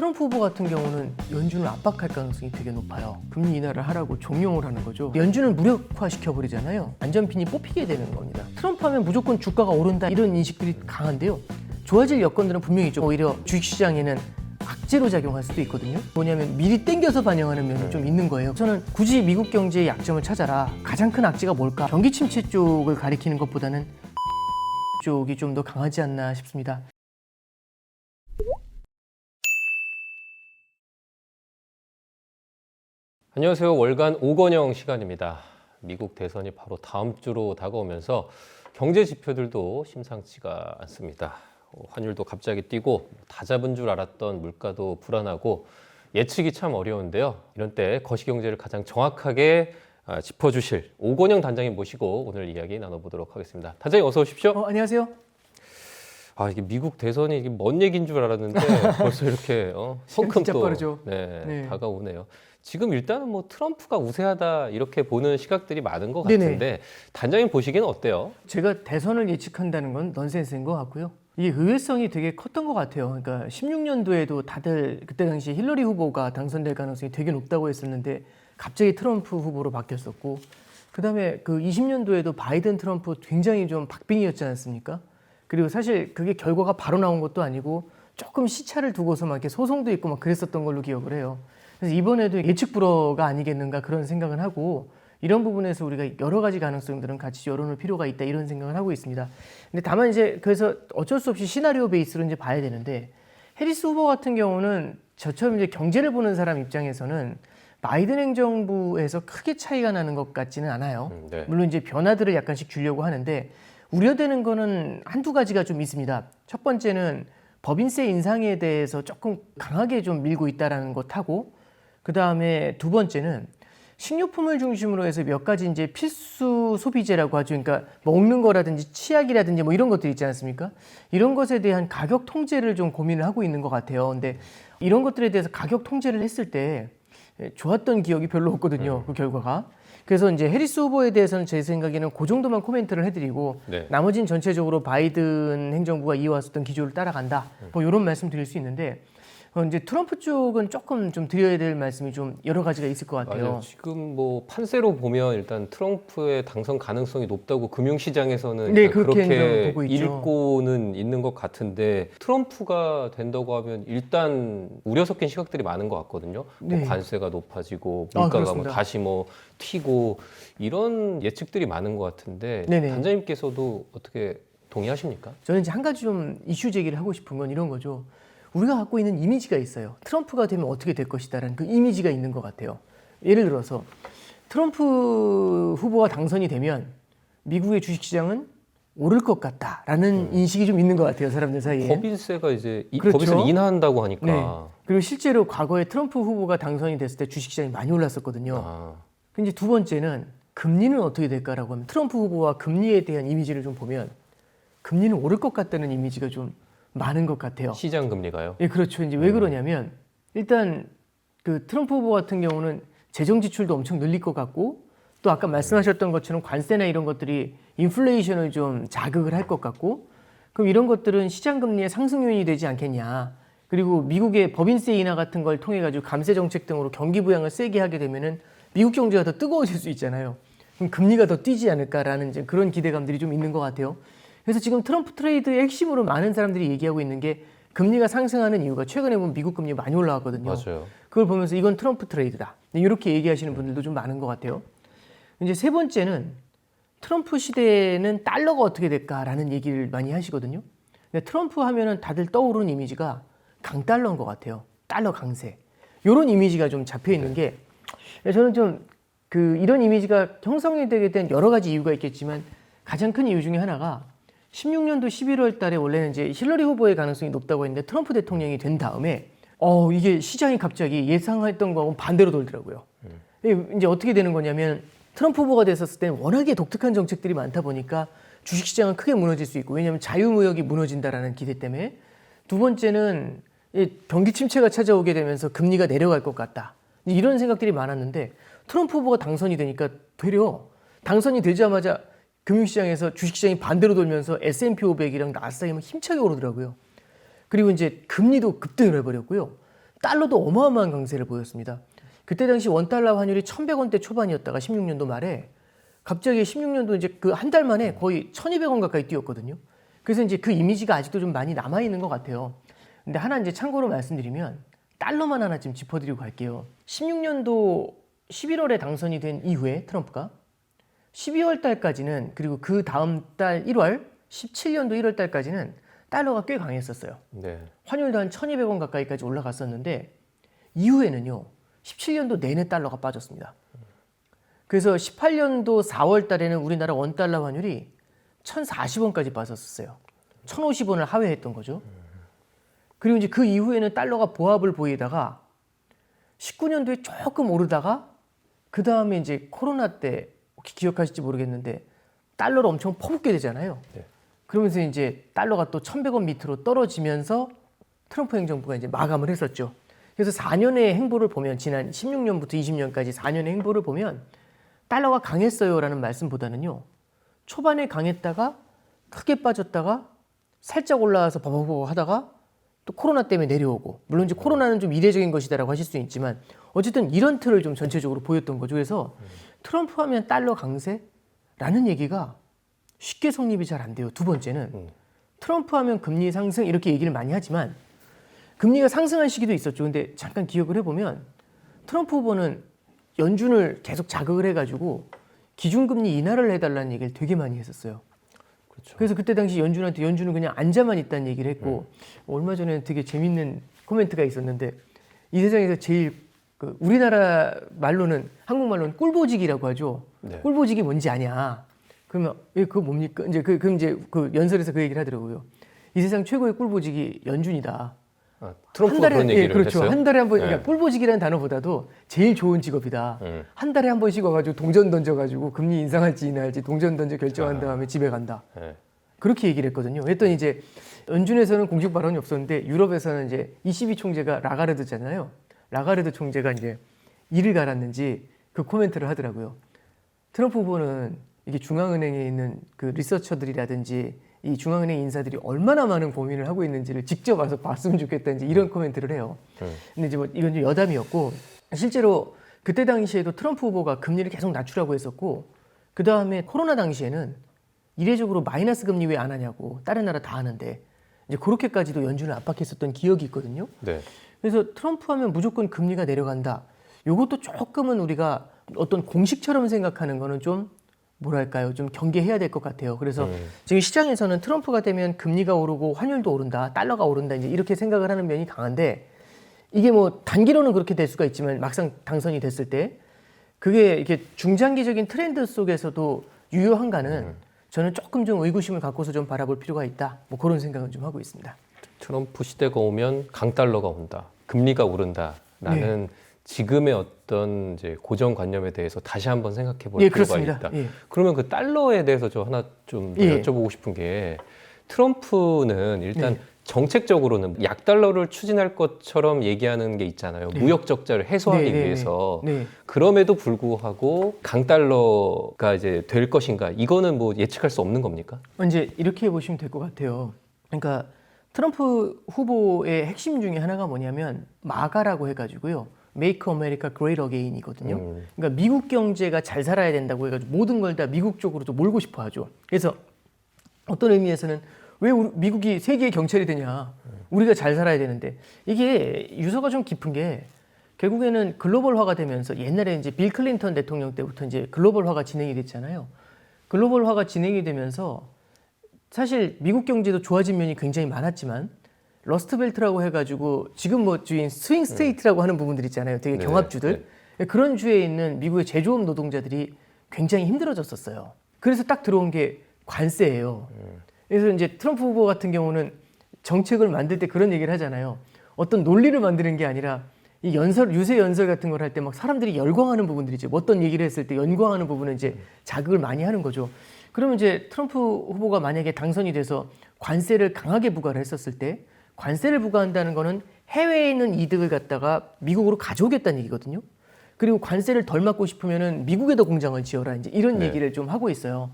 트럼프 후보 같은 경우는 연준을 압박할 가능성이 되게 높아요. 금리 인하를 하라고 종용을 하는 거죠. 연준을 무력화시켜버리잖아요. 안전핀이 뽑히게 되는 겁니다. 트럼프 하면 무조건 주가가 오른다 이런 인식들이 강한데요. 좋아질 여건들은 분명히 있죠. 오히려 주식시장에는 악재로 작용할 수도 있거든요. 뭐냐면 미리 땡겨서 반영하는 면이 좀 있는 거예요. 저는 굳이 미국 경제의 약점을 찾아라. 가장 큰 악재가 뭘까? 경기 침체 쪽을 가리키는 것보다는 쪽이 좀 더 강하지 않나 싶습니다. 안녕하세요. 월간 오건영 시간입니다. 미국 대선이 바로 다음 주로 다가오면서 경제 지표들도 심상치가 않습니다. 환율도 갑자기 뛰고 다 잡은 줄 알았던 물가도 불안하고 예측이 참 어려운데요. 이런 때 거시경제를 가장 정확하게 짚어주실 오건영 단장님 모시고 오늘 이야기 나눠보도록 하겠습니다. 단장님 어서 오십시오. 안녕하세요. 이게 미국 대선이 이게 먼 얘기인 줄 알았는데 벌써 이렇게 성큼 진짜 또 빠르죠. 네. 다가오네요. 지금 일단은 뭐 트럼프가 우세하다 이렇게 보는 시각들이 많은 것 같은데 네네. 단장님 보시기에는 어때요? 제가 대선을 예측한다는 건 넌센스인 것 같고요. 이게 의외성이 되게 컸던 것 같아요. 그러니까 16년도에도 다들 그때 당시 힐러리 후보가 당선될 가능성이 되게 높다고 했었는데 갑자기 트럼프 후보로 바뀌었었고 그다음에 그 20년도에도 바이든 트럼프 굉장히 좀 박빙이었지 않습니까? 그리고 사실 그게 결과가 바로 나온 것도 아니고 조금 시차를 두고서 막 이렇게 소송도 있고 막 그랬었던 걸로 기억을 해요. 그래서 이번에도 예측 불허가 아니겠는가 그런 생각은 하고 이런 부분에서 우리가 여러 가지 가능성들은 같이 열어놓을 필요가 있다 이런 생각을 하고 있습니다. 근데 다만 이제 그래서 어쩔 수 없이 시나리오 베이스로 이제 봐야 되는데 해리스 후보 같은 경우는 저처럼 이제 경제를 보는 사람 입장에서는 바이든 행정부에서 크게 차이가 나는 것 같지는 않아요. 네. 물론 이제 변화들을 약간씩 주려고 하는데 우려되는 거는 한두 가지가 좀 있습니다. 첫 번째는 법인세 인상에 대해서 조금 강하게 좀 밀고 있다라는 것하고 그 다음에 두 번째는 식료품을 중심으로 해서 몇 가지 이제 필수 소비재라고 하죠. 그러니까 먹는 거라든지 치약이라든지 뭐 이런 것들 있지 않습니까? 이런 것에 대한 가격 통제를 좀 고민을 하고 있는 것 같아요. 근데 이런 것들에 대해서 가격 통제를 했을 때 좋았던 기억이 별로 없거든요. 그 결과가. 그래서 이제 해리스 후보에 대해서는 제 생각에는 그 정도만 코멘트를 해드리고 네. 나머지는 전체적으로 바이든 행정부가 이어왔었던 기조를 따라간다. 뭐 이런 말씀 드릴 수 있는데 이제 트럼프 쪽은 조금 좀 드려야 될 말씀이 좀 여러 가지가 있을 것 같아요. 맞아요. 지금 뭐 판세로 보면 일단 트럼프의 당선 가능성이 높다고 금융시장에서는 네, 일단 그렇게 그렇게 보고 있죠. 읽고는 있는 것 같은데 트럼프가 된다고 하면 일단 우려 섞인 시각들이 많은 것 같거든요. 네. 뭐 관세가 높아지고 물가가 뭐 그렇습니다. 다시 뭐 튀고 이런 예측들이 많은 것 같은데 네네. 단장님께서도 어떻게 동의하십니까? 저는 이제 한 가지 좀 이슈 제기를 하고 싶은 건 이런 거죠. 우리가 갖고 있는 이미지가 있어요. 트럼프가 되면 어떻게 될 것이다라는 그 이미지가 있는 것 같아요. 예를 들어서 트럼프 후보가 당선이 되면 미국의 주식시장은 오를 것 같다라는 인식이 좀 있는 것 같아요. 사람들 사이에. 법인세가 이제 그렇죠. 법인세를 인하한다고 하니까 네. 그리고 실제로 과거에 트럼프 후보가 당선이 됐을 때 주식시장이 많이 올랐었거든요. 근데 두 번째는 금리는 어떻게 될까라고 하면 트럼프 후보와 금리에 대한 이미지를 좀 보면 금리는 오를 것 같다는 이미지가 좀 많은 것 같아요. 시장 금리가요? 예, 그렇죠. 이제 왜 그러냐면 일단 그 트럼프 후보 같은 경우는 재정 지출도 엄청 늘릴 것 같고 또 아까 말씀하셨던 것처럼 관세나 이런 것들이 인플레이션을 좀 자극을 할 것 같고 그럼 이런 것들은 시장 금리의 상승 요인이 되지 않겠냐. 그리고 미국의 법인세 인하 같은 걸 통해 가지고 감세 정책 등으로 경기 부양을 세게 하게 되면은 미국 경제가 더 뜨거워질 수 있잖아요. 그럼 금리가 더 뛰지 않을까라는 이제 그런 기대감들이 좀 있는 것 같아요. 그래서 지금 트럼프 트레이드의 핵심으로 많은 사람들이 얘기하고 있는 게 금리가 상승하는 이유가 최근에 보면 미국 금리 많이 올라왔거든요. 맞아요. 그걸 보면서 이건 트럼프 트레이드다. 이렇게 얘기하시는 분들도 좀 많은 것 같아요. 이제 세 번째는 트럼프 시대에는 달러가 어떻게 될까라는 얘기를 많이 하시거든요. 근데 트럼프 하면은 다들 떠오르는 이미지가 강달러인 것 같아요. 달러 강세. 이런 이미지가 좀 잡혀 있는 게 저는 좀 이런 이미지가 형성이 되게 된 여러 가지 이유가 있겠지만 가장 큰 이유 중에 하나가 16년도 11월 달에 원래는 이제 힐러리 후보의 가능성이 높다고 했는데 트럼프 대통령이 된 다음에 이게 시장이 갑자기 예상했던 거하고 반대로 돌더라고요. 이제 어떻게 되는 거냐면 트럼프 후보가 됐었을 때는 워낙에 독특한 정책들이 많다 보니까 주식시장은 크게 무너질 수 있고 왜냐하면 자유무역이 무너진다라는 기대 때문에 두 번째는 경기 침체가 찾아오게 되면서 금리가 내려갈 것 같다. 이런 생각들이 많았는데 트럼프 후보가 당선이 되니까 되려 당선이 되자마자 금융시장에서 주식시장이 반대로 돌면서 S&P 500이랑 나스닥이 힘차게 오르더라고요. 그리고 이제 금리도 급등을 해버렸고요. 달러도 어마어마한 강세를 보였습니다. 그때 당시 원달러 환율이 1,100원대 초반이었다가 16년도 말에 갑자기 16년도 이제 그 한 달 만에 거의 1,200원 가까이 뛰었거든요. 그래서 이제 그 이미지가 아직도 좀 많이 남아 있는 것 같아요. 근데 하나 이제 참고로 말씀드리면 달러만 하나 좀 짚어드리고 갈게요. 16년도 11월에 당선이 된 이후에 트럼프가 12월 달까지는 그리고 그 다음 달 1월 17년도 1월 달까지는 달러가 꽤 강했었어요. 네. 환율도 한 1,200원 가까이까지 올라갔었는데 이후에는요 17년도 내내 달러가 빠졌습니다. 그래서 18년도 4월 달에는 우리나라 원달러 환율이 1,040원까지 빠졌었어요. 1,050원을 하회했던 거죠. 그리고 이제 그 이후에는 달러가 보합을 보이다가 19년도에 조금 오르다가 그 다음에 이제 코로나 때 혹시 기억하실지 모르겠는데 달러를 엄청 퍼붓게 되잖아요. 네. 그러면서 이제 달러가 또 1,100원 밑으로 떨어지면서 트럼프 행정부가 이제 마감을 했었죠. 그래서 4년의 행보를 보면 지난 16년부터 20년까지 4년의 행보를 보면 달러가 강했어요라는 말씀보다는요. 초반에 강했다가 크게 빠졌다가 살짝 올라와서 버버버 하다가 또 코로나 때문에 내려오고 물론 이제 코로나는 좀 이례적인 것이다라고 하실 수 있지만 어쨌든 이런 틀을 좀 전체적으로 보였던 거죠. 그래서 트럼프 하면 달러 강세라는 얘기가 쉽게 성립이 잘 안 돼요. 두 번째는 트럼프 하면 금리 상승 이렇게 얘기를 많이 하지만 금리가 상승한 시기도 있었죠. 근데 잠깐 기억을 해보면 트럼프 후보는 연준을 계속 자극을 해가지고 기준금리 인하를 해달라는 얘기를 되게 많이 했었어요. 그렇죠. 그래서 그때 당시 연준한테 연준은 그냥 앉아만 있다는 얘기를 했고 얼마 전에 되게 재밌는 코멘트가 있었는데 이 세상에서 제일 그 우리나라 말로는 한국말로는 꿀보직이라고 하죠. 네. 꿀보직이 뭔지 아냐? 그러면 그거 뭡니까? 이제 그 연설에서 그 얘기를 하더라고요. 이 세상 최고의 꿀보직이 연준이다. 아, 트럼프가 한 달에, 그런 얘기를 그렇죠. 했어요? 한 달에 한 번, 네. 그러니까 꿀보직이라는 단어보다도 제일 좋은 직업이다. 한 달에 한 번씩 와가지고 동전 던져가지고 금리 인상할지 인하할지 동전 던져 결정한 다음에 집에 간다. 네. 그렇게 얘기를 했거든요. 그랬더니 이제 연준에서는 공식 발언이 없었는데 유럽에서는 이제 ECB 총재가 라가르드잖아요. 라가르드 총재가 이제 이를 갈았는지 그 코멘트를 하더라고요. 트럼프 후보는 이게 중앙은행에 있는 그 리서처들이라든지 이 중앙은행 인사들이 얼마나 많은 고민을 하고 있는지를 직접 와서 봤으면 좋겠다 이제 이런 코멘트를 해요. 근데 이제 뭐 이건 좀 여담이었고 실제로 그때 당시에도 트럼프 후보가 금리를 계속 낮추라고 했었고 그 다음에 코로나 당시에는 이례적으로 마이너스 금리 왜 안 하냐고 다른 나라 다 하는데 이제 그렇게까지도 연준을 압박했었던 기억이 있거든요. 네. 그래서 트럼프 하면 무조건 금리가 내려간다. 이것도 조금은 우리가 어떤 공식처럼 생각하는 거는 좀 뭐랄까요? 좀 경계해야 될 것 같아요. 그래서 지금 시장에서는 트럼프가 되면 금리가 오르고 환율도 오른다, 달러가 오른다 이제 이렇게 생각을 하는 면이 강한데 이게 뭐 단기로는 그렇게 될 수가 있지만 막상 당선이 됐을 때 그게 이렇게 중장기적인 트렌드 속에서도 유효한가는 저는 조금 좀 의구심을 갖고서 좀 바라볼 필요가 있다. 뭐 그런 생각은 좀 하고 있습니다. 트럼프 시대가 오면 강달러가 온다, 금리가 오른다라는 지금의 어떤 이제 고정관념에 대해서 다시 한번 생각해 볼 필요가 그렇습니다. 있다. 예. 그러면 그 달러에 대해서 저 하나 좀 여쭤보고 싶은 게 트럼프는 일단 정책적으로는 약달러를 추진할 것처럼 얘기하는 게 있잖아요. 무역 적자를 해소하기 위해서. 그럼에도 불구하고 강달러가 이제 될 것인가? 이거는 뭐 예측할 수 없는 겁니까? 이제 이렇게 보시면 될 것 같아요. 그러니까 트럼프 후보의 핵심 중에 하나가 뭐냐면 마가라고 해가지고요. Make America Great Again이거든요. 그러니까 미국 경제가 잘 살아야 된다고 해가지고 모든 걸 다 미국 쪽으로 좀 몰고 싶어 하죠. 그래서 어떤 의미에서는 왜 미국이 세계의 경찰이 되냐. 우리가 잘 살아야 되는데 이게 유서가 좀 깊은 게 결국에는 글로벌화가 되면서 옛날에 이제 빌 클린턴 대통령 때부터 이제 글로벌화가 진행이 됐잖아요. 글로벌화가 진행이 되면서 사실 미국 경제도 좋아진 면이 굉장히 많았지만 러스트벨트라고 해가지고 지금 뭐 주인 스윙 스테이트라고 하는 부분들 있잖아요. 되게 경합주들. 그런 주에 있는 미국의 제조업 노동자들이 굉장히 힘들어졌었어요. 그래서 딱 들어온 게 관세예요. 그래서 이제 트럼프 후보 같은 경우는 정책을 만들 때 그런 얘기를 하잖아요. 어떤 논리를 만드는 게 아니라 이 유세 연설 같은 걸 할 때 막 사람들이 열광하는 부분들이죠. 어떤 얘기를 했을 때 연광하는 부분은 이제 자극을 많이 하는 거죠. 그러면 이제 트럼프 후보가 만약에 당선이 돼서 관세를 강하게 부과를 했었을 때 관세를 부과한다는 거는 해외에 있는 이득을 갖다가 미국으로 가져오겠다는 얘기거든요. 그리고 관세를 덜 맞고 싶으면은 미국에도 공장을 지어라 이제 이런 얘기를 좀 하고 있어요.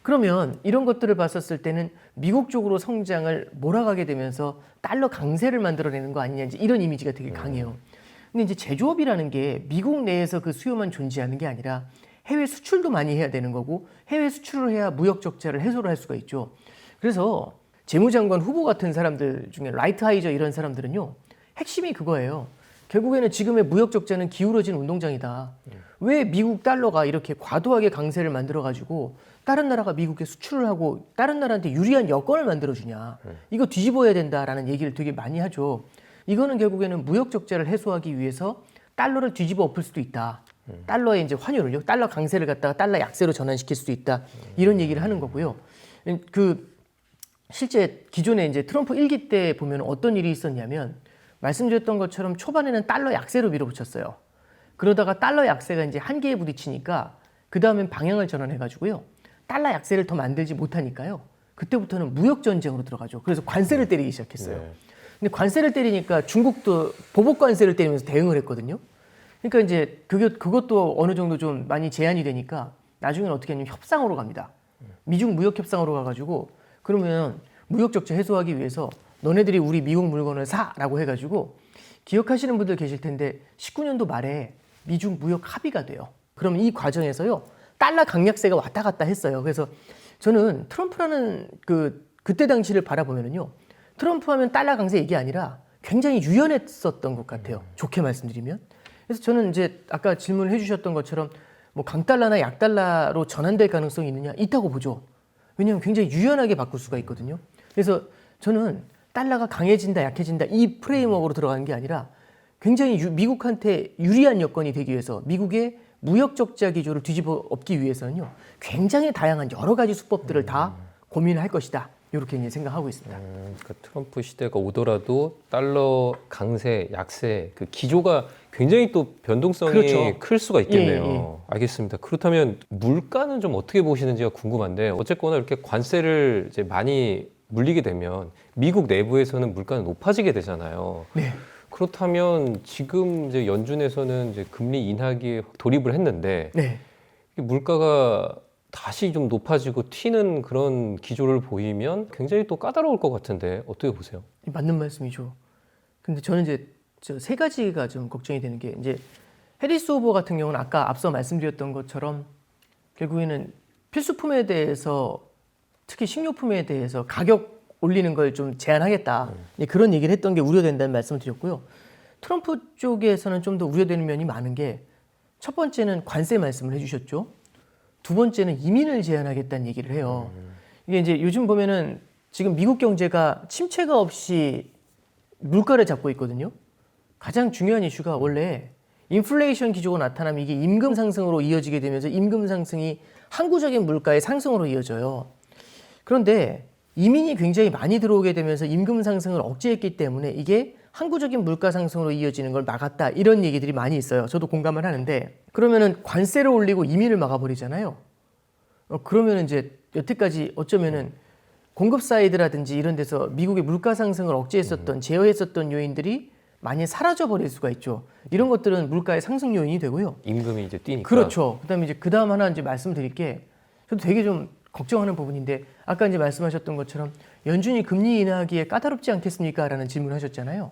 그러면 이런 것들을 봤었을 때는 미국 쪽으로 성장을 몰아가게 되면서 달러 강세를 만들어내는 거 아니냐 이제 이런 이미지가 되게 강해요. 근데 이제 제조업이라는 게 미국 내에서 그 수요만 존재하는 게 아니라 해외 수출도 많이 해야 되는 거고 해외 수출을 해야 무역 적자를 해소를 할 수가 있죠. 그래서 재무장관 후보 같은 사람들 중에 라이트하이저 이런 사람들은요. 핵심이 그거예요. 결국에는 지금의 무역 적자는 기울어진 운동장이다. 왜 미국 달러가 이렇게 과도하게 강세를 만들어가지고 다른 나라가 미국에 수출을 하고 다른 나라한테 유리한 여건을 만들어주냐. 이거 뒤집어야 된다라는 얘기를 되게 많이 하죠. 이거는 결국에는 무역 적자를 해소하기 위해서 달러를 뒤집어 엎을 수도 있다. 달러의 이제 환율을요. 달러 강세를 갖다가 달러 약세로 전환시킬 수도 있다. 이런 얘기를 하는 거고요. 실제 기존에 이제 트럼프 1기 때 보면 어떤 일이 있었냐면 말씀드렸던 것처럼 초반에는 달러 약세로 밀어붙였어요. 그러다가 달러 약세가 이제 한계에 부딪히니까 그 다음엔 방향을 전환해가지고요. 달러 약세를 더 만들지 못하니까요. 그때부터는 무역 전쟁으로 들어가죠. 그래서 관세를 때리기 시작했어요. 네. 근데 관세를 때리니까 중국도 보복 관세를 때리면서 대응을 했거든요. 그러니까 이제 그것도 어느 정도 좀 많이 제한이 되니까 나중에는 어떻게 하냐면 협상으로 갑니다. 미중 무역 협상으로 가가지고 그러면 무역 적자 해소하기 위해서 너네들이 우리 미국 물건을 사라고 해가지고 기억하시는 분들 계실 텐데 19년도 말에 미중 무역 합의가 돼요. 그럼 이 과정에서요 달러 강약세가 왔다 갔다 했어요. 그래서 저는 트럼프라는 그때 당시를 바라보면은요 트럼프 하면 달러 강세 얘기 아니라 굉장히 유연했었던 것 같아요. 좋게 말씀드리면. 그래서 저는 이제 아까 질문을 해주셨던 것처럼 뭐 강달러나 약달러로 전환될 가능성이 있느냐 있다고 보죠. 왜냐하면 굉장히 유연하게 바꿀 수가 있거든요. 그래서 저는 달러가 강해진다 약해진다 이 프레임워크로 들어가는 게 아니라 굉장히 미국한테 유리한 여건이 되기 위해서 미국의 무역 적자 기조를 뒤집어 엎기 위해서는요 굉장히 다양한 여러 가지 수법들을 다 고민을 할 것이다. 이렇게 이제 생각하고 있습니다. 그러니까 트럼프 시대가 오더라도 달러 강세, 약세 그 기조가 굉장히 또 변동성이 그렇죠. 클 수가 있겠네요. 예. 알겠습니다. 그렇다면 물가는 좀 어떻게 보시는지가 궁금한데 어쨌거나 이렇게 관세를 이제 많이 물리게 되면 미국 내부에서는 물가는 높아지게 되잖아요. 네. 그렇다면 지금 이제 연준에서는 이제 금리 인하기에 돌입을 했는데 네. 물가가 다시 좀 높아지고 튀는 그런 기조를 보이면 굉장히 또 까다로울 것 같은데 어떻게 보세요? 맞는 말씀이죠. 근데 저는 이제 저 세 가지가 좀 걱정이 되는 게 이제 해리스 후보 같은 경우는 아까 앞서 말씀드렸던 것처럼 결국에는 필수품에 대해서 특히 식료품에 대해서 가격 올리는 걸 좀 제한하겠다. 그런 얘기를 했던 게 우려된다는 말씀을 드렸고요. 트럼프 쪽에서는 좀 더 우려되는 면이 많은 게 첫 번째는 관세 말씀을 해주셨죠. 두 번째는 이민을 제한하겠다는 얘기를 해요. 이게 이제 요즘 보면은 지금 미국 경제가 침체가 없이 물가를 잡고 있거든요. 가장 중요한 이슈가 원래 인플레이션 기조가 나타나면 이게 임금 상승으로 이어지게 되면서 임금 상승이 항구적인 물가의 상승으로 이어져요. 그런데 이민이 굉장히 많이 들어오게 되면서 임금 상승을 억제했기 때문에 이게 항구적인 물가 상승으로 이어지는 걸 막았다. 이런 얘기들이 많이 있어요. 저도 공감을 하는데 그러면은 관세를 올리고 이민을 막아버리잖아요. 그러면 이제 여태까지 어쩌면은 공급 사이드라든지 이런 데서 미국의 물가 상승을 억제했었던 제어했었던 요인들이 많이 사라져 버릴 수가 있죠. 이런 것들은 물가의 상승 요인이 되고요. 임금이 이제 뛰니까. 그렇죠. 그다음에 이제 그다음 하나 이제 말씀드릴 게 저도 되게 좀 걱정하는 부분인데 아까 이제 말씀하셨던 것처럼 연준이 금리 인하하기에 까다롭지 않겠습니까? 라는 질문을 하셨잖아요.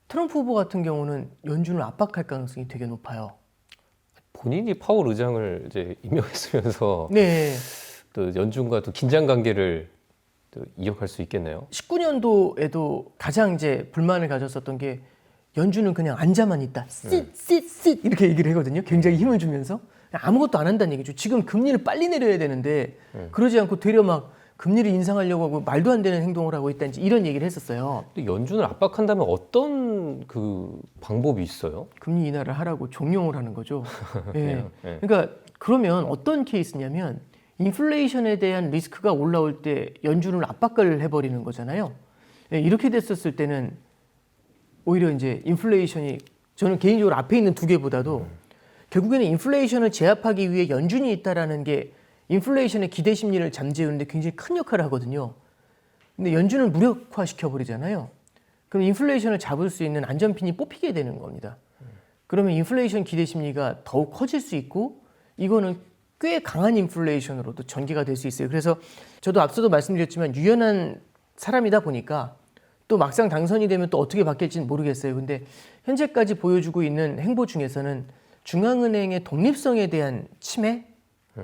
트럼프 후보 같은 경우는 연준을 압박할 가능성이 되게 높아요. 본인이 파월 의장을 이제 임명했으면서 네. 또 연준과 또 긴장 관계를 또 이어갈 수 있겠네요. 19년도에도 가장 이제 불만을 가졌었던 게 연준은 그냥 앉아만 있다. sit 이렇게 얘기를 하거든요. 굉장히 힘을 주면서 아무것도 안 한다는 얘기죠. 지금 금리를 빨리 내려야 되는데 그러지 않고 되려 막 금리를 인상하려고 하고 말도 안 되는 행동을 하고 있다든지 이런 얘기를 했었어요. 근데 연준을 압박한다면 어떤 그 방법이 있어요? 금리 인하를 하라고 종용을 하는 거죠. 예. 네. 그러니까 그러면 어떤 케이스냐면 인플레이션에 대한 리스크가 올라올 때 연준을 압박을 해버리는 거잖아요. 예, 이렇게 됐었을 때는 오히려 이제 인플레이션이 저는 개인적으로 앞에 있는 두 개보다도 결국에는 인플레이션을 제압하기 위해 연준이 있다라는 게 인플레이션의 기대 심리를 잠재우는데 굉장히 큰 역할을 하거든요. 근데 연준을 무력화시켜 버리잖아요. 그럼 인플레이션을 잡을 수 있는 안전핀이 뽑히게 되는 겁니다. 그러면 인플레이션 기대 심리가 더욱 커질 수 있고 이거는 꽤 강한 인플레이션으로도 전개가 될 수 있어요. 그래서 저도 앞서도 말씀드렸지만 유연한 사람이다 보니까 또 막상 당선이 되면 또 어떻게 바뀔지는 모르겠어요. 근데 현재까지 보여주고 있는 행보 중에서는 중앙은행의 독립성에 대한 침해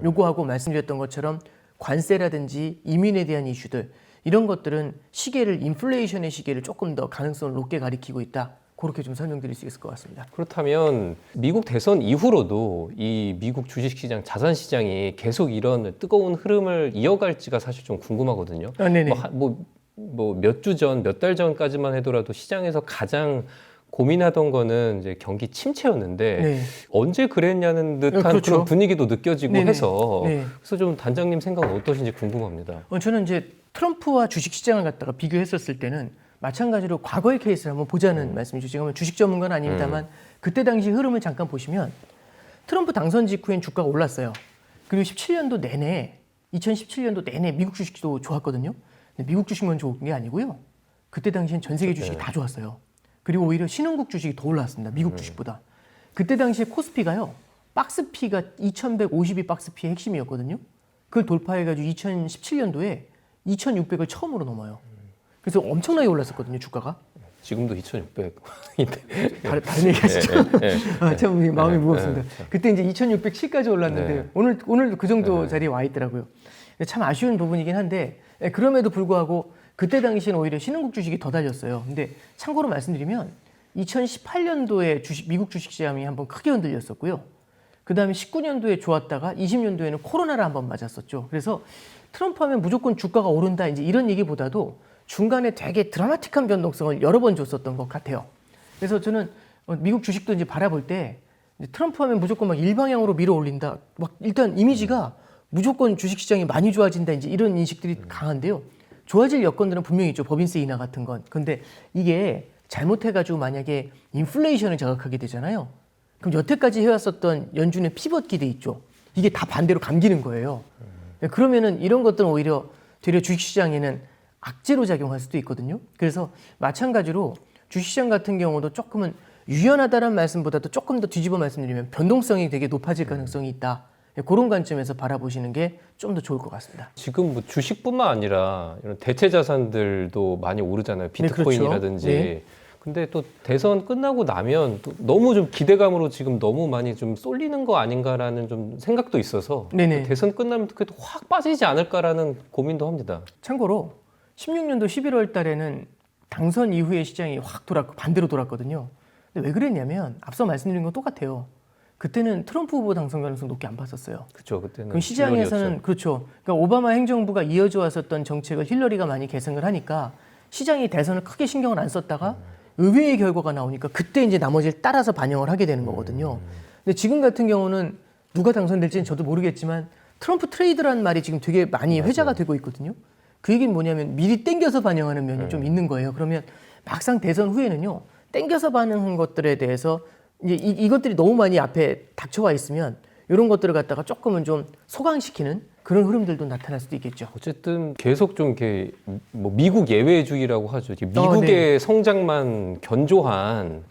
요구하고 말씀드렸던 것처럼 관세라든지 이민에 대한 이슈들 이런 것들은 시계를 인플레이션의 시계를 조금 더 가능성을 높게 가리키고 있다. 그렇게 좀 설명드릴 수 있을 것 같습니다. 그렇다면 미국 대선 이후로도 이 미국 주식시장, 자산시장이 계속 이런 뜨거운 흐름을 이어갈지가 사실 좀 궁금하거든요. 아, 네네. 몇 주 전, 몇 달 전까지만 해더라도 시장에서 가장 고민하던 거는 이제 경기 침체였는데 네. 언제 그랬냐는 듯한 그렇죠. 그런 분위기도 느껴지고 네네. 해서 네. 그래서 좀 단장님 생각은 어떠신지 궁금합니다. 저는 이제 트럼프와 주식시장을 갖다가 비교했었을 때는 마찬가지로 과거의 케이스를 한번 보자는 말씀이죠. 제가 주식 전문가는 아닙니다만 그때 당시 흐름을 잠깐 보시면 트럼프 당선 직후엔 주가가 올랐어요. 그리고 17년도 내내 2017년도 내내 미국 주식도 좋았거든요. 근데 미국 주식만 좋은 게 아니고요. 그때 당시엔 전 세계 주식이 다 좋았어요. 그리고 오히려 신흥국 주식이 더 올랐습니다. 미국 주식보다. 그때 당시에 코스피가요. 박스피가 2150이 박스피의 핵심이었거든요. 그걸 돌파해가지고 2017년도에 2600을 처음으로 넘어요. 그래서 엄청나게 올랐었거든요, 주가가. 지금도 2,600인데. 다른 얘기 하시죠. 참 마음이 무겁습니다. 네. 그때 이제 2,607까지 올랐는데 오늘도 그 정도 자리에 와 있더라고요. 참 아쉬운 부분이긴 한데 그럼에도 불구하고 그때 당시에는 오히려 신흥국 주식이 더 달렸어요. 근데 참고로 말씀드리면 2018년도에 미국 주식시장이 한번 크게 흔들렸었고요. 그 다음에 19년도에 좋았다가 20년도에는 코로나를 한번 맞았었죠. 그래서 트럼프 하면 무조건 주가가 오른다 이제 이런 얘기보다도 중간에 되게 드라마틱한 변동성을 여러 번 줬었던 것 같아요. 그래서 저는 미국 주식도 이제 바라볼 때 트럼프 하면 무조건 막 일방향으로 밀어 올린다. 막 일단 이미지가 무조건 주식시장이 많이 좋아진다 이제 이런 인식들이 강한데요. 좋아질 여건들은 분명히 있죠. 법인세 인하 같은 건. 근데 이게 잘못해가지고 만약에 인플레이션을 자극하게 되잖아요. 그럼 여태까지 해왔었던 연준의 피벗 기대 있죠. 이게 다 반대로 감기는 거예요. 그러면은 이런 것들은 오히려 되려 주식시장에는 악재로 작용할 수도 있거든요. 그래서 마찬가지로 주식시장 같은 경우도 조금은 유연하다는 말씀보다도 조금 더 뒤집어 말씀드리면 변동성이 되게 높아질 가능성이 있다. 그런 관점에서 바라보시는 게 좀 더 좋을 것 같습니다. 지금 뭐 주식뿐만 아니라 이런 대체 자산들도 많이 오르잖아요. 비트코인이라든지. 네, 그렇죠. 네. 근데 또 대선 끝나고 나면 또 너무 좀 기대감으로 지금 너무 많이 좀 쏠리는 거 아닌가라는 좀 생각도 있어서 네네. 대선 끝나면 그래도 확 빠지지 않을까라는 고민도 합니다. 참고로 16년도 11월 달에는 당선 이후에 시장이 확 반대로 돌았거든요. 근데 왜 그랬냐면 앞서 말씀드린 건 똑같아요. 그때는 트럼프 후보 당선 가능성 높게 안 봤었어요. 그렇죠. 그때는 그럼 시장에서는 힐러리였죠. 그렇죠. 그러니까 오바마 행정부가 이어져 왔었던 정책을 힐러리가 많이 계승을 하니까 시장이 대선을 크게 신경을 안 썼다가 의외의 결과가 나오니까 그때 이제 나머지를 따라서 반영을 하게 되는 거거든요. 근데 지금 같은 경우는 누가 당선될지는 저도 모르겠지만 트럼프 트레이드라는 말이 지금 되게 많이 회자가 되고 있거든요. 그 얘기는 뭐냐면 미리 땡겨서 반영하는 면이 좀 있는 거예요. 그러면 막상 대선 후에는요. 땡겨서 반영한 것들에 대해서 이제 이것들이 너무 많이 앞에 닥쳐와 있으면 이런 것들을 갖다가 조금은 좀 소강시키는 그런 흐름들도 나타날 수도 있겠죠. 어쨌든 계속 좀 이렇게 뭐 미국 예외주의라고 하죠. 미국의 네. 성장만 견조한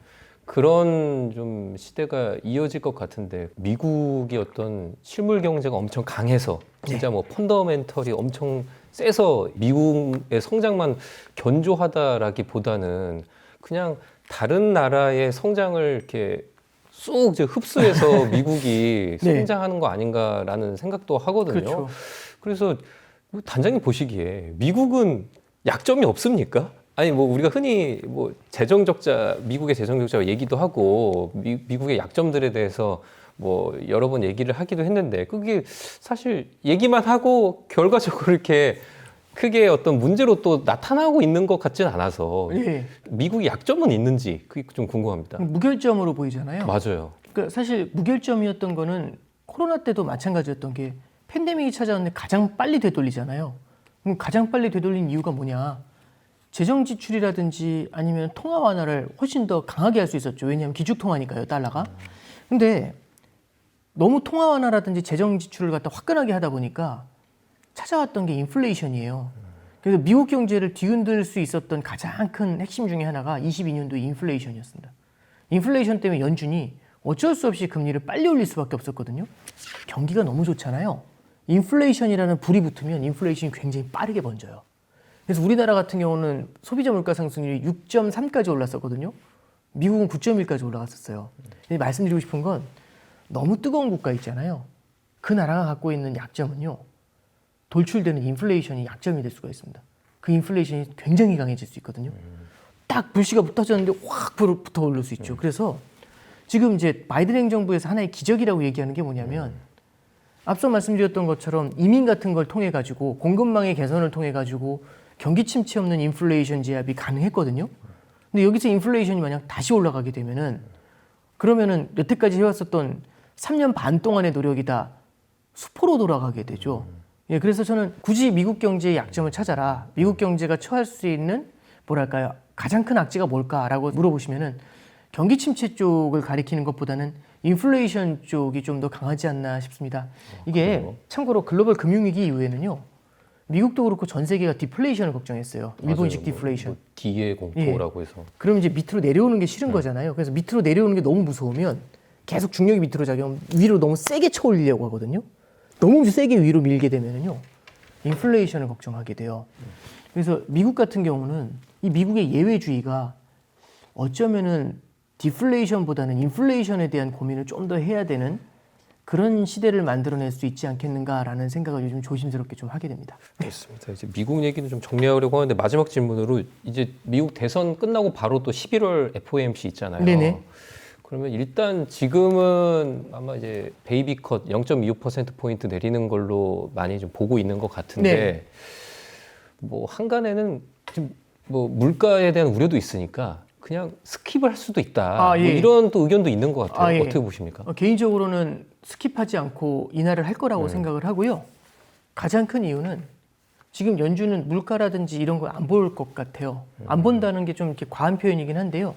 그런 좀 시대가 이어질 것 같은데 미국이 어떤 실물 경제가 엄청 강해서 진짜 뭐 펀더멘털이 엄청 세서 미국의 성장만 견조하다라기보다는 그냥 다른 나라의 성장을 이렇게 쑥 이제 흡수해서 미국이 네. 성장하는 거 아닌가라는 생각도 하거든요. 그렇죠. 그래서 단장님 보시기에 미국은 약점이 없습니까? 아니 뭐 우리가 흔히 뭐 재정적자 미국의 재정적자 얘기도 하고 미국의 약점들에 대해서 뭐 여러 번 얘기를 하기도 했는데 그게 사실 얘기만 하고 결과적으로 이렇게 크게 어떤 문제로 또 나타나고 있는 것 같지는 않아서 예. 미국의 약점은 있는지 그게 좀 궁금합니다. 무결점으로 보이잖아요. 맞아요. 그러니까 사실 무결점이었던 거는 코로나 때도 마찬가지였던 게 팬데믹이 찾아왔는데 가장 빨리 되돌리잖아요. 그럼 가장 빨리 되돌린 이유가 뭐냐? 재정 지출이라든지 아니면 통화 완화를 훨씬 더 강하게 할 수 있었죠. 왜냐하면 기축 통화니까요, 달러가. 근데 너무 통화 완화라든지 재정 지출을 갖다 화끈하게 하다 보니까 찾아왔던 게 인플레이션이에요. 그래서 미국 경제를 뒤흔들 수 있었던 가장 큰 핵심 중에 하나가 22년도 인플레이션이었습니다. 인플레이션 때문에 연준이 어쩔 수 없이 금리를 빨리 올릴 수밖에 없었거든요. 경기가 너무 좋잖아요. 인플레이션이라는 불이 붙으면 인플레이션이 굉장히 빠르게 번져요. 그래서 우리나라 같은 경우는 소비자 물가 상승률이 6.3까지 올랐었거든요. 미국은 9.1까지 올라갔었어요. 근데 말씀드리고 싶은 건 너무 뜨거운 국가 있잖아요. 그 나라가 갖고 있는 약점은요. 돌출되는 인플레이션이 약점이 될 수가 있습니다. 그 인플레이션이 굉장히 강해질 수 있거든요. 딱 불씨가 붙어졌는데 확 붙어 오를 수 있죠. 그래서 지금 이제 바이든 행정부에서 하나의 기적이라고 얘기하는 게 뭐냐면 앞서 말씀드렸던 것처럼 이민 같은 걸 통해 가지고 공급망의 개선을 통해 가지고 경기 침체 없는 인플레이션 제압이 가능했거든요. 근데 여기서 인플레이션이 만약 다시 올라가게 되면은 그러면은 여태까지 해왔었던 3년 반 동안의 노력이 다 수포로 돌아가게 되죠. 예, 그래서 저는 굳이 미국 경제의 약점을 찾아라. 미국 경제가 처할 수 있는 뭐랄까요? 가장 큰 악재가 뭘까라고 물어보시면은 경기 침체 쪽을 가리키는 것보다는 인플레이션 쪽이 좀 더 강하지 않나 싶습니다. 이게 그래요? 참고로 글로벌 금융위기 이후에는요. 미국도 그렇고 전 세계가 디플레이션을 걱정했어요. 일본식 맞아요. 디플레이션. 뭐 D의 공포라고 해서. 그럼 이제 밑으로 내려오는 게 싫은 거잖아요. 그래서 밑으로 내려오는 게 너무 무서우면 계속 중력이 밑으로 작용, 위로 너무 세게 쳐올리려고 하거든요. 너무 세게 위로 밀게 되면은요, 인플레이션을 걱정하게 돼요. 그래서 미국 같은 경우는 이 미국의 예외주의가 어쩌면은 디플레이션보다는 인플레이션에 대한 고민을 좀 더 해야 되는 그런 시대를 만들어낼 수 있지 않겠는가라는 생각을 요즘 조심스럽게 좀 하게 됩니다. 그렇습니다. 이제 미국 얘기는 좀 정리하려고 하는데 마지막 질문으로 이제 미국 대선 끝나고 바로 또 11월 FOMC 있잖아요. 네네. 그러면 일단 지금은 아마 이제 베이비 컷 0.25%포인트 내리는 걸로 많이 좀 보고 있는 것 같은데 네. 뭐 한간에는 좀 뭐 물가에 대한 우려도 있으니까 그냥 스킵을 할 수도 있다. 아, 예. 뭐 이런 또 의견도 있는 것 같아요. 아, 예. 어떻게 보십니까? 개인적으로는 스킵하지 않고 인하를 할 거라고 생각을 하고요. 가장 큰 이유는 지금 연준은 물가라든지 이런 거 안 볼 것 같아요. 안 본다는 게 좀 이렇게 과한 표현이긴 한데요.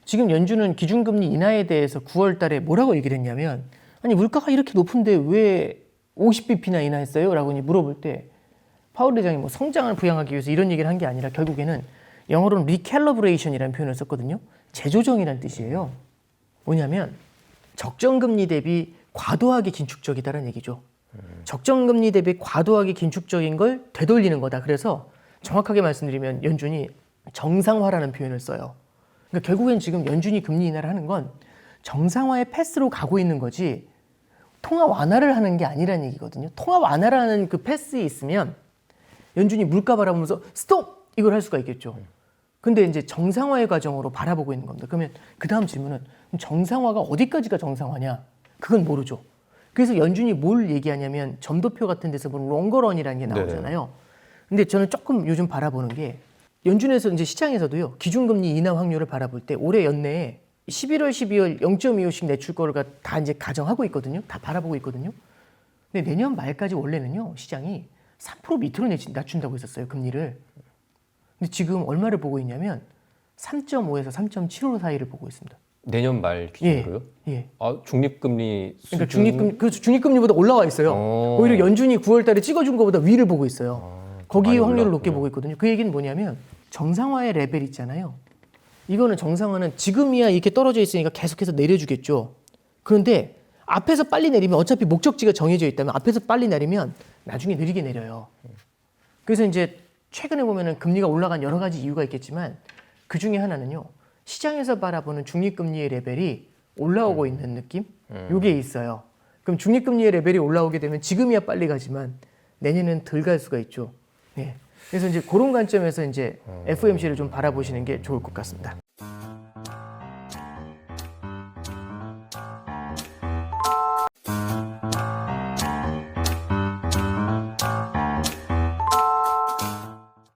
지금 연준은 기준금리 인하에 대해서 9월 달에 뭐라고 얘기를 했냐면 아니 물가가 이렇게 높은데 왜 50bp나 인하했어요? 라고 물어볼 때 파월 의장이 뭐 성장을 부양하기 위해서 이런 얘기를 한 게 아니라 결국에는 영어로는 리캘러브레이션이라는 표현을 썼거든요. 재조정이라는 뜻이에요. 뭐냐면 적정금리 대비 과도하게 긴축적이다라는 얘기죠. 적정금리 대비 과도하게 긴축적인 걸 되돌리는 거다. 그래서 정확하게 말씀드리면 연준이 정상화라는 표현을 써요. 그러니까 결국엔 지금 연준이 금리 인하를 하는 건 정상화의 패스로 가고 있는 거지 통화 완화를 하는 게 아니라는 얘기거든요. 통화 완화라는 그 패스에 있으면 연준이 물가 바라보면서 스톱! 이걸 할 수가 있겠죠. 근데 이제 정상화의 과정으로 바라보고 있는 겁니다. 그러면 그 다음 질문은 정상화가 어디까지가 정상화냐? 그건 모르죠. 그래서 연준이 뭘 얘기하냐면 점도표 같은 데서 보면 롱거런이라는 게 나오잖아요. 근데 저는 조금 요즘 바라보는 게 연준에서 이제 시장에서도요. 기준금리 인하 확률을 바라볼 때 올해 연내에 11월, 12월 0.25씩 내출 거를 다 이제 가정하고 있거든요. 다 바라보고 있거든요. 근데 내년 말까지 원래는요. 시장이 3% 밑으로 낮춘다고 했었어요. 금리를. 근데 지금 얼마를 보고 있냐면 3.5에서 3.75 사이를 보고 있습니다. 내년 말 기준으로요? 예. 아, 중립금리 수준... 그러니까 중립금리보다 올라와 있어요. 오히려 연준이 9월 달에 찍어준 것보다 위를 보고 있어요. 거기 많이 확률을 올랐군요. 높게 보고 있거든요. 그 얘기는 뭐냐면 정상화의 레벨 있잖아요. 이거는 정상화는 지금이야 이렇게 떨어져 있으니까 계속해서 내려주겠죠. 그런데 앞에서 빨리 내리면 어차피 목적지가 정해져 있다면 앞에서 빨리 내리면 나중에 느리게 내려요. 그래서 이제 최근에 보면은 금리가 올라간 여러 가지 이유가 있겠지만 그 중에 하나는요. 시장에서 바라보는 중립금리의 레벨이 올라오고 있는 느낌? 이게 있어요. 그럼 중립금리의 레벨이 올라오게 되면 지금이야 빨리 가지만 내년에는 덜 갈 수가 있죠. 예. 그래서 이제 그런 관점에서 이제 FOMC를 좀 바라보시는 게 좋을 것 같습니다.